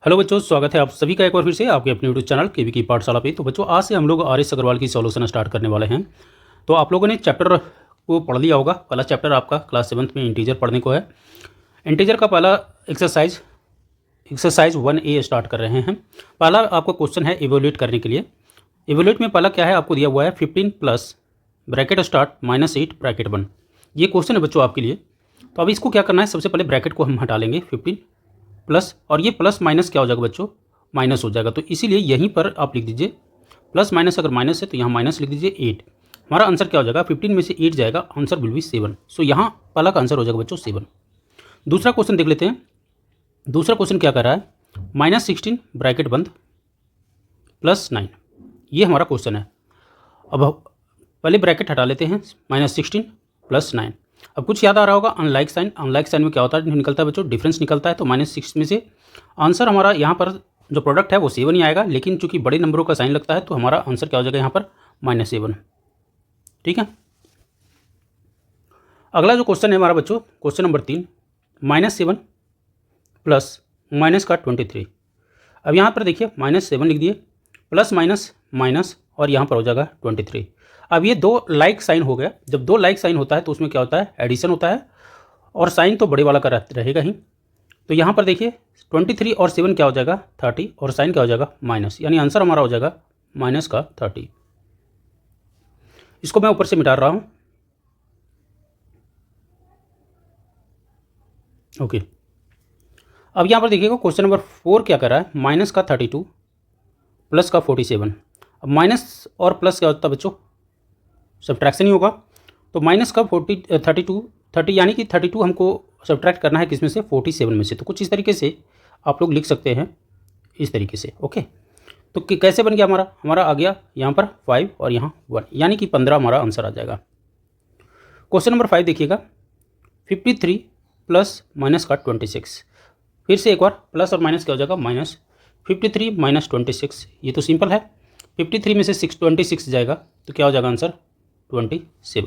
Hello बच्चों, स्वागत है आप सभी का एक बार फिर से आपके अपने यूट्यूब चैनल केवी की पाठशाला पे। तो बच्चों, आज से हम लोग आर.एस. अग्रवाल की सॉल्यूशन स्टार्ट करने वाले हैं। तो आप लोगों ने चैप्टर को पढ़ लिया होगा। पहला चैप्टर आपका क्लास 7th में इंटीजर पढ़ने को है। इंटीजर का पहला एक्सरसाइज 1A स्टार्ट कर रहे हैं। पहला आपका क्वेश्चन है इवोल्यूट करने के लिए। इवोल्यूट में पहला क्या है, आपको दिया हुआ है 15 प्लस ब्रैकेट स्टार्ट -8 ब्रैकेट 1। ये क्वेश्चन है बच्चों आपके लिए। तो अब इसको क्या करना है, सबसे पहले ब्रैकेट को हम हटा लेंगे 15 प्लस, और ये प्लस माइनस क्या हो जाएगा बच्चों, माइनस हो जाएगा। तो इसीलिए यहीं पर आप लिख दीजिए प्लस माइनस, अगर माइनस है तो यहाँ माइनस लिख दीजिए 8। हमारा आंसर क्या हो जाएगा, 15 में से 8 जाएगा, आंसर विल बी 7। सो यहाँ पहला का आंसर हो जाएगा बच्चों 7। दूसरा क्वेश्चन देख लेते हैं। दूसरा क्वेश्चन क्या कर रहा है, -16 ब्रैकेट बंद +9। ये हमारा क्वेश्चन है। अब पहले ब्रैकेट हटा लेते हैं, -16 +9। अब कुछ याद आ रहा होगा, अनलाइक साइन में क्या होता है, निकलता है बच्चों, डिफरेंस निकलता है। तो -6 में से आंसर हमारा यहाँ पर जो प्रोडक्ट है वो 7 ही आएगा, लेकिन चूंकि बड़े नंबरों का साइन लगता है तो हमारा आंसर क्या हो जाएगा यहाँ पर -7। ठीक है। अगला जो क्वेश्चन है हमारा बच्चों, क्वेश्चन नंबर 3, -7 प्लस माइनस का 23। अब यहाँ पर देखिए -7 लिख दिए, प्लस माइनस माइनस, और यहाँ पर हो जाएगा 23। अब ये दो लाइक साइन हो गया। जब दो लाइक साइन होता है तो उसमें क्या होता है, एडिशन होता है, और साइन तो बड़े वाला का रहेगा ही। तो यहाँ पर देखिए 23 और 7 क्या हो जाएगा 30, और साइन क्या हो जाएगा माइनस, यानी आंसर हमारा हो जाएगा -30। इसको मैं ऊपर से मिटा रहा हूँ। ओके। अब यहाँ पर देखिएगा क्वेश्चन नंबर 4 क्या कर रहा है, -32 प्लस का 47। अब माइनस और प्लस क्या होता है बच्चों, सब्ट्रैक्शन ही होगा। तो माइनस का 30 यानी कि 32 हमको सब्ट्रैक्ट करना है किसमें से, 47 में से। तो कुछ इस तरीके से आप लोग लिख सकते हैं, इस तरीके से। ओके। तो कैसे बन गया हमारा आ गया यहाँ पर 5 और यहाँ 1, यानी कि 15 हमारा आंसर आ जाएगा। क्वेश्चन नंबर 5 देखिएगा, 53 प्लस माइनस का 26। फिर से एक बार प्लस और माइनस क्या हो जाएगा, -53 - 26। ये तो सिंपल है। 53 में से 26 जाएगा तो क्या हो जाएगा आंसर 27।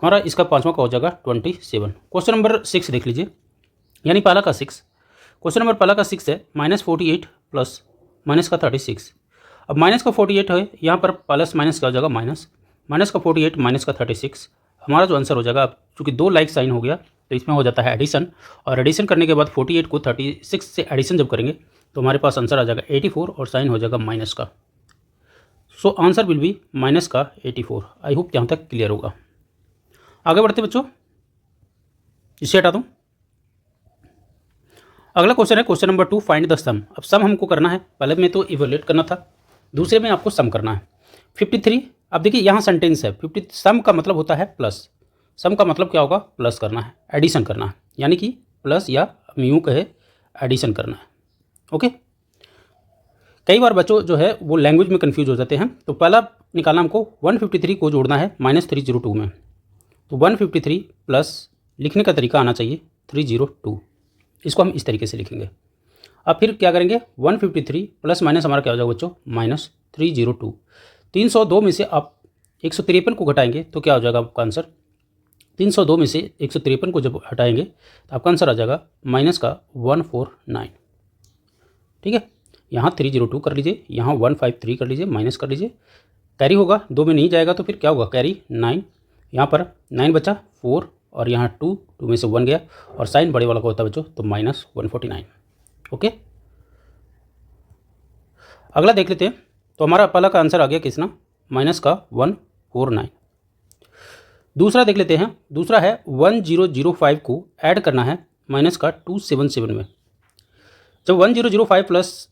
हमारा इसका पांचवा का हो जाएगा 27। क्वेश्चन नंबर 6 देख लीजिए, यानी पहला का 6। क्वेश्चन नंबर पहला का 6 है, -48 प्लस माइनस का 36। अब माइनस का 48 है, यहाँ पर प्लस माइनस क्या हो जाएगा माइनस का 48 माइनस का 36। हमारा जो आंसर हो जाएगा, चूँकि दो लाइक साइन हो गया तो इसमें हो जाता है एडिशन, और एडिशन करने के बाद 48 को 36 से एडिशन जब करेंगे तो हमारे पास आंसर आ जाएगा 84, और साइन हो जाएगा माइनस का। So answer will be minus का 84। आई होप यहाँ तक क्लियर होगा। आगे बढ़ते बच्चों, इसे हटा दूँ। अगला क्वेश्चन है क्वेश्चन नंबर 2, फाइंड द सम। अब सम हमको करना है, पहले में तो इवैल्यूएट करना था, दूसरे में आपको सम करना है। 53, अब देखिए यहाँ सेंटेंस है 50, सम का मतलब होता है प्लस। सम का मतलब क्या होगा, प्लस करना है, एडिशन करना है, यानी कि प्लस या यूँ कहे एडिशन करना है। ओके। कई बार बच्चों जो है वो लैंग्वेज में कंफ्यूज हो जाते हैं। तो पहला निकालना हमको 153 को जोड़ना है -302 में। तो 153 प्लस लिखने का तरीका आना चाहिए 302। इसको हम इस तरीके से लिखेंगे। अब फिर क्या करेंगे, 153 प्लस माइनस हमारा क्या हो जाएगा बच्चों, -302। 302 में से आप 153 को घटाएंगे तो क्या हो जाएगा आपका आंसर, 302 में से 153 को जब हटाएंगे तो आपका आंसर आ जाएगा -149। ठीक है। यहाँ 302 कर लीजिए, यहाँ 153 कर लीजिए, माइनस कर लीजिए, कैरी होगा, 2 में नहीं जाएगा तो फिर क्या होगा, कैरी 9। यहाँ पर 9 बचा 4, और यहाँ 2 में से 1 गया, और साइन बड़े वाला का होता है बच्चों तो -149। ओके। अगला देख लेते हैं। तो हमारा पहला का आंसर आ गया कितना, -149। दूसरा देख लेते हैं। दूसरा है 1005 को ऐड करना है -277 में। जब 1005 प्लस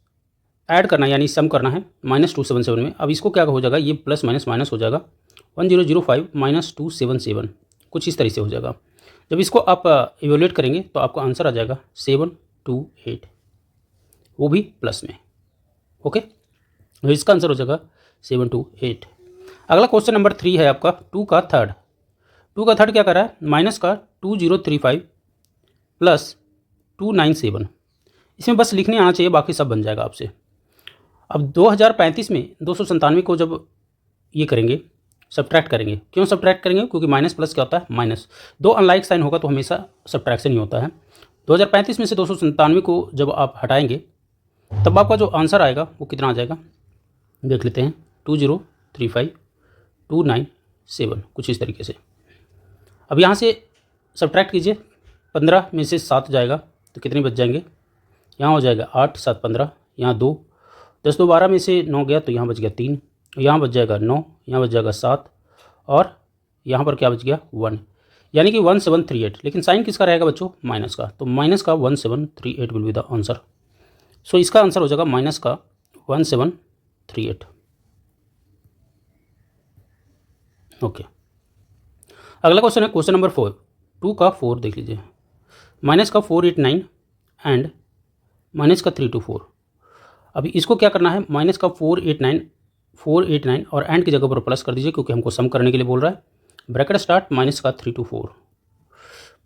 ऐड करना है यानी सम करना है -277 में। अब इसको क्या हो जाएगा, ये प्लस माइनस माइनस हो जाएगा, 1005 -277 कुछ इस तरह से हो जाएगा। जब इसको आप इवैल्यूएट करेंगे तो आपका आंसर आ जाएगा 728, वो भी प्लस में। ओके। तो इसका आंसर हो जाएगा 728। अगला क्वेश्चन नंबर 3 है आपका 2 का थर्ड। 2 का थर्ड क्या कर रहा है, माइनस का 2035 प्लस 297। इसमें बस लिखने आना चाहिए, बाकी सब बन जाएगा आपसे। अब 2035 में 297 को जब ये करेंगे, सब्ट्रैक्ट करेंगे, क्यों सब्ट्रैक्ट करेंगे, क्योंकि माइनस प्लस क्या होता है माइनस। दो अनलाइक साइन होगा तो हमेशा सब्ट्रैक्शन ही होता है। 2035 में से 297 को जब आप हटाएंगे तब आपका जो आंसर आएगा वो कितना आ जाएगा, देख लेते हैं। 2035297, कुछ इस तरीके से। अब यहाँ से सब्ट्रैक्ट कीजिए, 15 में से 7 जाएगा तो कितने बच जाएंगे, यहाँ हो जाएगा 8, 7, 15, यहाँ 2, 10, 2, 12 में से 9 गया तो यहाँ बच गया 3, यहाँ बच जाएगा 9, यहाँ बच जाएगा 7 और यहाँ पर क्या बच गया 1, यानी कि 1738। लेकिन साइन किसका रहेगा बच्चों, माइनस का, तो माइनस का 1738 विल बी द आंसर। सो इसका आंसर हो जाएगा माइनस का 1738। ओके, अगला क्वेश्चन है क्वेश्चन नंबर 4, 2 का 4 देख लीजिए। माइनस का 489 एंड माइनस का 324। अभी इसको क्या करना है, माइनस का 489 और एंड की जगह पर प्लस कर दीजिए क्योंकि हमको सम करने के लिए बोल रहा है। ब्रैकेट स्टार्ट, माइनस का 324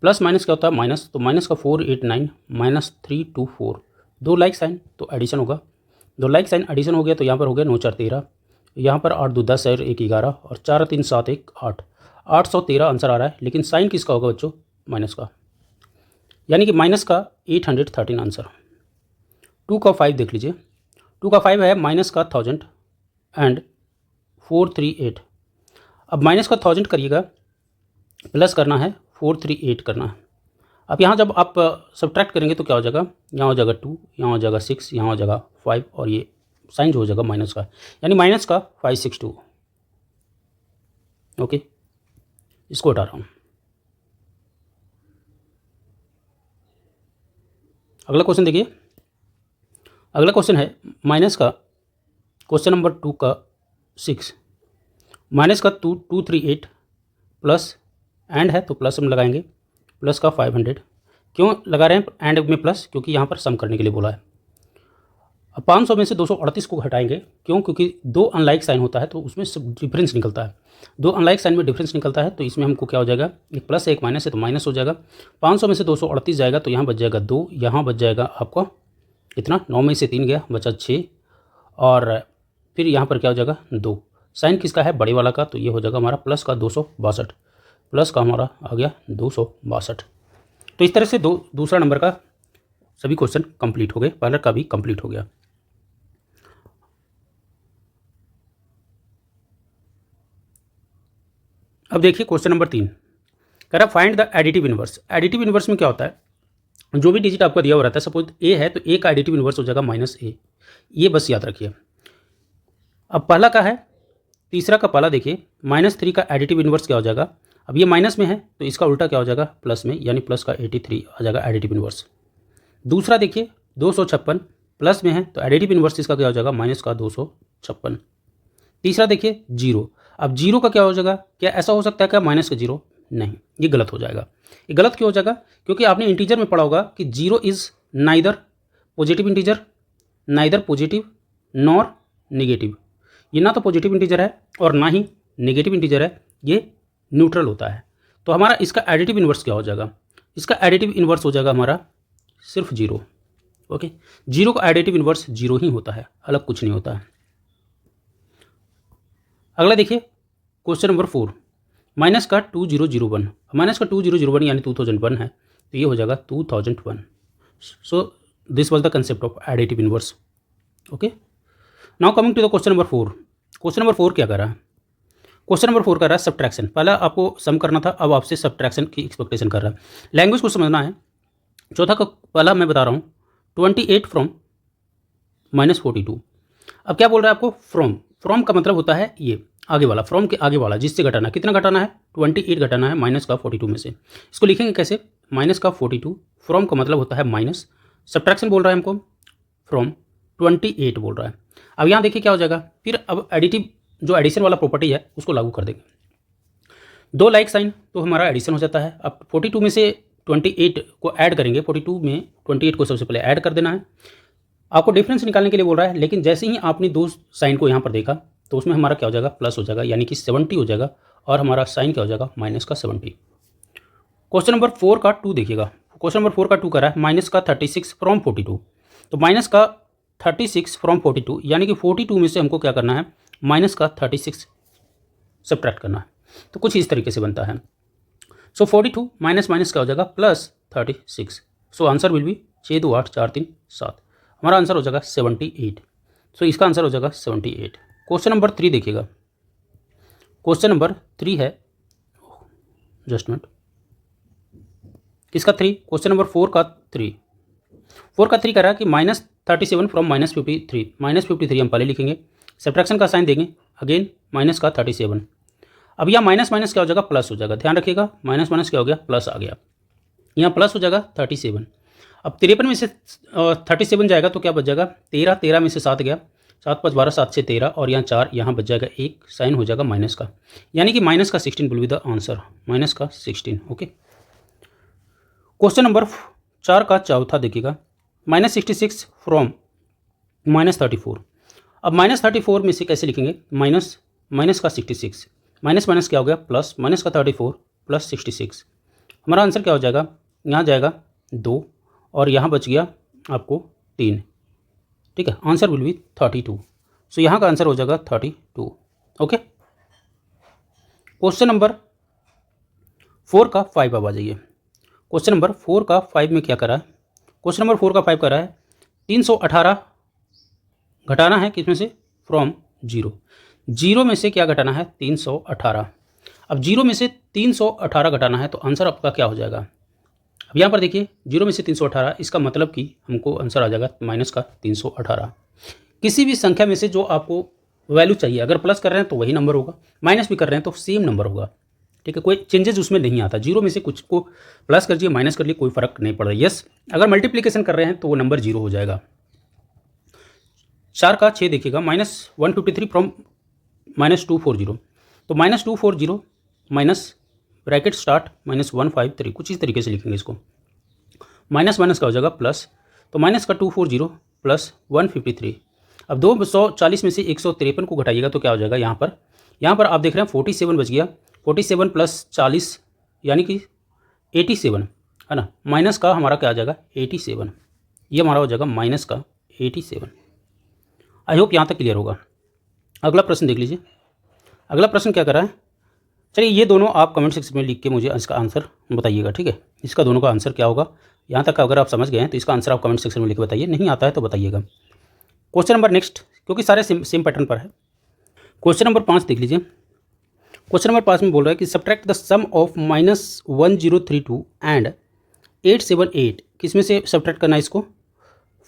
प्लस माइनस क्या होता है माइनस, तो माइनस का 489 माइनस 324, 2 लाइक साइन तो एडिशन होगा, 2 लाइक साइन एडिशन हो गया तो यहाँ पर हो गया 9 4 13, यहाँ पर 8 2 10 और 1 11 और 4 3 7 1 8, 813 आंसर आ रहा है। लेकिन साइन किसका होगा बच्चों, माइनस का, यानी कि माइनस का 813 आंसर। 2 का 5 देख लीजिए। 2 का 5 है माइनस का 1000 एंड 438। अब माइनस का 1000 करिएगा, प्लस करना है 438 करना है। अब यहाँ जब आप सब्ट्रैक्ट करेंगे तो क्या हो जाएगा, यहाँ हो जाएगा 2, यहाँ हो जाएगा 6, यहाँ हो जाएगा 5 और ये साइन जो हो जाएगा माइनस का, यानी माइनस का 562। ओके, इसको हटा रहा हूँ। अगला क्वेश्चन देखिए। अगला क्वेश्चन है माइनस का क्वेश्चन नंबर 2 का 6, माइनस का 238 प्लस एंड है तो प्लस हम लगाएंगे, प्लस का 500। क्यों लगा रहे हैं एंड में प्लस, क्योंकि यहाँ पर सम करने के लिए बोला है। अब 500 में से 238 को हटाएंगे, क्यों, क्योंकि 2 अनलाइक साइन होता है तो उसमें डिफरेंस निकलता है, 2 अनलाइक साइन में डिफरेंस निकलता है, तो इसमें हमको क्या हो जाएगा, एक प्लस एक माइनस है तो माइनस हो जाएगा। 500 में से 238 जाएगा तो यहाँ बच जाएगा 2, यहाँ बच जाएगा आपका कितना, 9 में से 3 गया बचा 6 और फिर यहाँ पर क्या हो जाएगा 2। साइन किसका है, बड़े वाला का, तो ये हो जाएगा हमारा प्लस का 262, प्लस का हमारा आ गया 262। तो इस तरह से दूसरा नंबर का सभी क्वेश्चन कंप्लीट हो गए, पहला का भी कंप्लीट हो गया। अब देखिए क्वेश्चन नंबर 3 कह रहा find the additive inverse. Additive inverse में क्या होता है, जो भी डिजिट आपका दिया हुआ रहता है, सपोज ए है तो ए का एडिटिव इनवर्स हो जाएगा माइनस ए, ये बस याद रखिए। अब पहला का है, तीसरा का पहला देखिए, -3 का एडिटिव इनवर्स क्या हो जाएगा, अब ये माइनस में है तो इसका उल्टा क्या हो जाएगा प्लस में, यानी प्लस का 83 आ जाएगा एडिटिव इनवर्स। दूसरा देखिए 256 प्लस में है तो एडिटिव इनवर्स इसका क्या हो जाएगा माइनस का 256। तीसरा देखिए 0, अब 0 का क्या हो जाएगा, क्या ऐसा हो सकता है क्या माइनस का 0, नहीं, ये गलत हो जाएगा। ये गलत क्यों हो जाएगा, क्योंकि आपने इंटीजर में पढ़ा होगा कि 0 is neither positive integer neither positive nor negative. ये ना तो पॉजिटिव इंटीजर है और ना ही नेगेटिव इंटीजर है, ये न्यूट्रल होता है। तो हमारा इसका एडिटिव इनवर्स क्या हो जाएगा, इसका एडिटिव इनवर्स हो जाएगा हमारा सिर्फ 0। ओके, 0 का एडिटिव इनवर्स 0 ही होता है, अलग कुछ नहीं होता है। अगला देखिए क्वेश्चन नंबर 4, माइनस का 2001, माइनस का 2001 यानी 2001 है तो ये हो जाएगा 2001। So this was the concept of additive inverse. Okay, now coming to the question number 4। Question number 4 क्या कर रहा है, क्वेश्चन नंबर 4 कर रहा है सब्ट्रैक्शन। पहला आपको सम करना था, अब आपसे सब्ट्रैक्शन की एक्सपेक्टेशन कर रहा है। लैंग्वेज को समझना है। चौथा का पहला मैं बता रहा हूँ 28 फ्रॉम -42। अब क्या बोल रहा है आपको, फ्रॉम का मतलब होता है ये आगे वाला, फ्रॉम के आगे वाला जिससे घटाना, कितना घटाना है 28 घटाना है माइनस का 42 में से। इसको लिखेंगे कैसे, माइनस का 42, फ्रॉम का मतलब होता है माइनस, सब्ट्रैक्शन बोल रहा है हमको फ्रॉम 28 बोल रहा है। अब यहाँ देखिए क्या हो जाएगा, फिर अब एडिटिव जो एडिशन वाला प्रॉपर्टी है उसको लागू कर देंगे। 2 लाइक साइन तो हमारा एडिशन हो जाता है। अब 42 में से 28 को ऐड करेंगे, 42 में 28 को सबसे पहले ऐड कर देना है। आपको डिफरेंस निकालने के लिए बोल रहा है, लेकिन जैसे ही आपने 2 साइन को यहाँ पर देखा तो उसमें हमारा क्या हो जाएगा प्लस हो जाएगा, यानी कि 70 हो जाएगा और हमारा साइन क्या हो जाएगा माइनस का 70। क्वेश्चन नंबर 4 का 2 देखिएगा। क्वेश्चन नंबर 4 का 2 कर रहा है माइनस का 36 फ्रॉम 42। तो माइनस का 36 फ्रॉम 42 यानी कि 42 में से हमको क्या करना है माइनस का 36 सब्ट्रैक्ट करना है। तो कुछ इस तरीके से बनता है। सो 42 माइनस माइनस क्या हो जाएगा plus 36। So answer will be 6 2 8 4 3 7, हमारा आंसर हो जाएगा 78। सो इसका आंसर हो जाएगा 78। क्वेश्चन नंबर 3 देखिएगा, क्वेश्चन नंबर 3 है, जस्ट मिनट, किसका 3? क्वेश्चन नंबर 4 का 3 कह रहा है कि -37 फ्रॉम -53, -53 हम पहले लिखेंगे, सब्ट्रैक्शन का साइन देंगे, अगेन माइनस का 37। अब यहाँ माइनस माइनस क्या हो जाएगा, प्लस हो जाएगा, ध्यान रखिएगा, माइनस माइनस क्या हो गया, प्लस आ गया, यहाँ प्लस हो जाएगा 37। अब 53 में से 37 जाएगा तो क्या बच जाएगा, 13, 13 में से 7 गया, 7 5 12, 7 से 13, और यहाँ 4, यहाँ बच जाएगा 1, साइन हो जाएगा माइनस का, यानी कि माइनस का 16 will be the answer, minus का 16। ओके, क्वेश्चन नंबर 4 का चौथा देखिएगा, -66 फ्रॉम -34। अब -34 में से कैसे लिखेंगे, माइनस माइनस का 66, माइनस माइनस क्या हो गया, प्लस, माइनस का 34 प्लस 66, हमारा आंसर क्या हो जाएगा, यहाँ जाएगा 2 और यहाँ बच गया आपको 3, ठीक है, आंसर विल बी 32। सो यहाँ का आंसर हो जाएगा 32। ओके, क्वेश्चन नंबर 4 का 5 अब आ जाइए, क्वेश्चन नंबर 4 का 5 में क्या करा है, क्वेश्चन नंबर 4 का 5 करा है 318 घटाना है किसमें से, फ्रॉम 0, 0 में से क्या घटाना है, 318। अब 0 में से 318 घटाना है तो आंसर आपका क्या हो जाएगा, अब यहाँ पर देखिए 0 में से 318, इसका मतलब कि हमको आंसर आ जाएगा माइनस का 318। किसी भी संख्या में से जो आपको वैल्यू चाहिए, अगर प्लस कर रहे हैं तो वही नंबर होगा, माइनस भी कर रहे हैं तो सेम नंबर होगा, ठीक है, कोई चेंजेस उसमें नहीं आता। 0 में से कुछ को प्लस कर दिए, माइनस कर लिए, कोई फर्क नहीं पड़ रहा। यस, अगर मल्टीप्लिकेशन कर रहे हैं तो वो नंबर 0 हो जाएगा। 4 का 6 देखिएगा, -153 फ्रॉम -240, तो -240 माइनस ब्रैकेट स्टार्ट -153, कुछ इस तरीके से लिखेंगे इसको, माइनस माइनस का हो जाएगा प्लस, तो माइनस का 240 प्लस 153। अब 240 में से 153 को घटाइएगा तो क्या हो जाएगा, यहाँ पर आप देख रहे हैं 47 बच गया, 47 प्लस 40 यानी कि 87, है ना, माइनस का हमारा क्या आ जाएगा 87, ये हमारा हो जाएगा माइनस का 87। आई होप यहाँ तक क्लियर होगा। अगला प्रश्न देख लीजिए, अगला प्रश्न क्या कर रहा है, चलिए ये दोनों आप कमेंट सेक्शन में लिख के मुझे इसका आंसर बताइएगा, ठीक है, इसका दोनों का आंसर क्या होगा। यहाँ तक अगर आप समझ गए हैं तो इसका आंसर आप कमेंट सेक्शन में लिख के बताइए, नहीं आता है तो बताइएगा। क्वेश्चन नंबर नेक्स्ट, क्योंकि सारे सेम पैटर्न पर है। क्वेश्चन नंबर 5 देख लीजिए, क्वेश्चन नंबर 5 में बोल रहा है कि subtract the sum of -1032 and 878, किसमें से सब्ट्रैक्ट करना है इसको,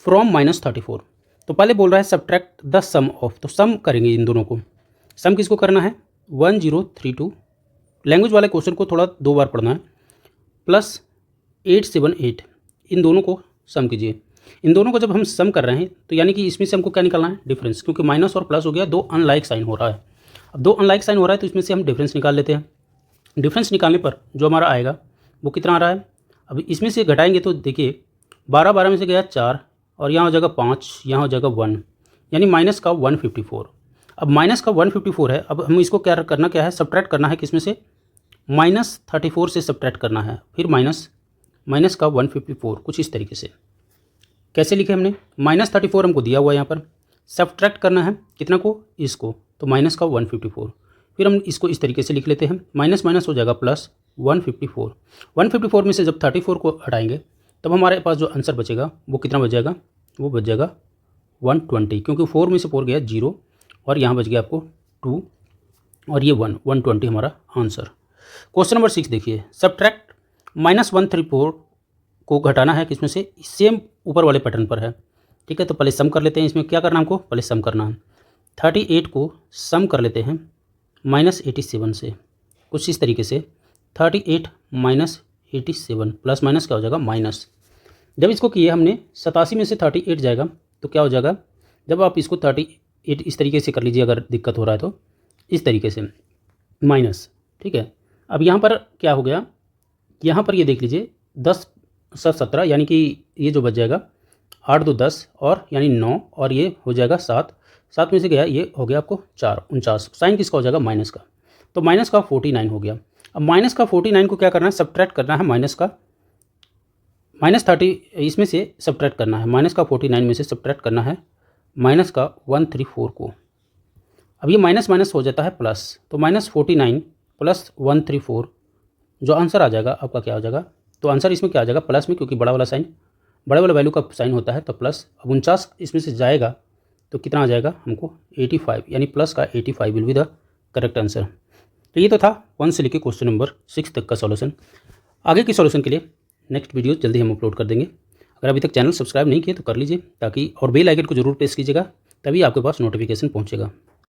फ्रॉम -34। तो पहले बोल रहा है सब्ट्रैक्ट द सम ऑफ, तो सम करेंगे इन दोनों को, सम किसको करना है 1032, लैंग्वेज वाले क्वेश्चन को थोड़ा 2 बार पढ़ना है, प्लस 878, इन दोनों को सम कीजिए। इन दोनों को जब हम सम कर रहे हैं तो यानी कि इसमें से हमको क्या निकालना है, डिफरेंस, क्योंकि माइनस और प्लस हो गया, 2 अनलाइक साइन हो रहा है। अब 2 अनलाइक साइन हो रहा है तो इसमें से हम डिफरेंस निकाल लेते हैं। डिफरेंस निकालने पर जो हमारा आएगा वो कितना आ रहा है, अब इसमें से घटाएंगे तो देखिए 12 में से गया 4, और यहाँ हो जाएगा 5, यहाँ हो जाएगा 1, यानी माइनस का 154। अब माइनस का 154 है, अब हम इसको क्या करना, क्या है, सब्ट्रैक्ट करना है किसमें से, -34 से सब्ट्रैक्ट करना है, फिर माइनस का 154, कुछ इस तरीके से। कैसे लिखे हमने, -34 हमको दिया हुआ है, यहाँ पर सब्ट्रैक्ट करना है कितना को, इसको, तो माइनस का 154, फिर हम इसको इस तरीके से लिख लेते हैं, माइनस माइनस हो जाएगा प्लस 154। 154 में से जब 34 को हटाएंगे तब हमारे पास जो आंसर बचेगा वो कितना बच जाएगा, वो बच जाएगा 120, क्योंकि 4 में से 4 गया 0, और यहाँ बच गया आपको 2 और ये 120 हमारा आंसर। क्वेश्चन नंबर 6 देखिए, सब्ट्रैक्ट -134 को घटाना है किसमें से, सेम ऊपर वाले पैटर्न पर है, ठीक है, तो पहले सम कर लेते हैं। इसमें क्या करना है हमको, पहले सम करना है, 38 को सम कर लेते हैं -87 से, कुछ इस तरीके से, 38 - 87 प्लस माइनस क्या हो जाएगा माइनस। जब इसको किए हमने 87 में से 38 जाएगा तो क्या हो जाएगा, जब आप इसको 38 इस तरीके से कर लीजिए, अगर दिक्कत हो रहा है तो इस तरीके से माइनस, ठीक है। अब यहाँ पर क्या हो गया, यहाँ पर ये देख लीजिए 10 7 17, यानी कि ये जो बच जाएगा 8 2 10, और यानी 9, और ये हो जाएगा 7, 7 में से गया ये हो गया आपको 4 49, साइन किसका हो जाएगा माइनस का, तो माइनस का 49 हो गया। अब माइनस का 49 को क्या करना है, सब्ट्रैक्ट करना है माइनस का -30, इसमें से सब्ट्रैक्ट करना है, माइनस का 49 में से सब्ट्रैक्ट करना है माइनस का 134 को। अब ये माइनस माइनस हो जाता है प्लस, तो -49 प्लस 134, जो आंसर आ जाएगा आपका क्या हो जाएगा तो आंसर इसमें क्या आ जाएगा, प्लस में, क्योंकि बड़ा वाला साइन, बड़े वाला वैल्यू का साइन होता है तो प्लस। अब 49 इसमें से जाएगा तो कितना आ जाएगा हमको 85, यानी प्लस का 85 will be the correct answer. तो ये तो था 1 से लेकर क्वेश्चन नंबर 6 तक का सॉल्यूशन। आगे की सॉल्यूशन के लिए नेक्स्ट वीडियो जल्दी हम अपलोड कर देंगे। अगर अभी तक चैनल सब्सक्राइब नहीं किए तो कर लीजिए, ताकि और बेल आइकन को जरूर प्रेस कीजिएगा, तभी आपके पास नोटिफिकेशन पहुंचेगा।